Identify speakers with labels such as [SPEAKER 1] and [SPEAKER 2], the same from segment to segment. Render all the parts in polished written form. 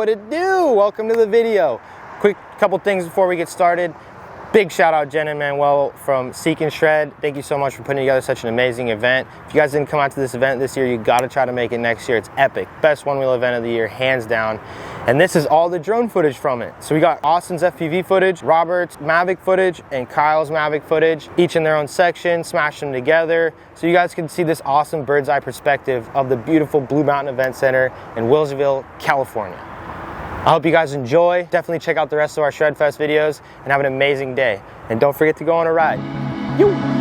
[SPEAKER 1] what it do? Welcome to the video. Quick couple things before we get started. Big shout out Jen and Manuel from Seek and Shred. Thank you so much for putting together such an amazing event. If you guys didn't come out to this event this year, you gotta try to make it next year. It's epic. Best one wheel event of the year, hands down. And this is all the drone footage from it. So we got Austin's FPV footage, Robert's Mavic footage, and Kyle's Mavic footage, each in their own section, smashed them together. So you guys can see this awesome bird's eye perspective of the beautiful Blue Mountain Event Center in Wilsonville, California. I hope you guys enjoy. Definitely check out the rest of our Shredfest videos and have an amazing day. And don't forget to go on a ride. Yoo!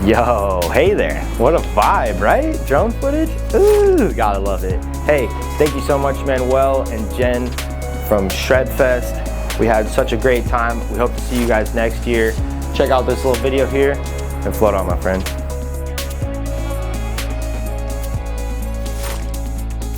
[SPEAKER 1] Yo, hey there. What a vibe, right? Drone footage? Ooh, gotta love it. Hey, thank you so much, Manuel and Jen from Shredfest. We had such a great time. We hope to see you guys next year. Check out this little video here and float on, my friend.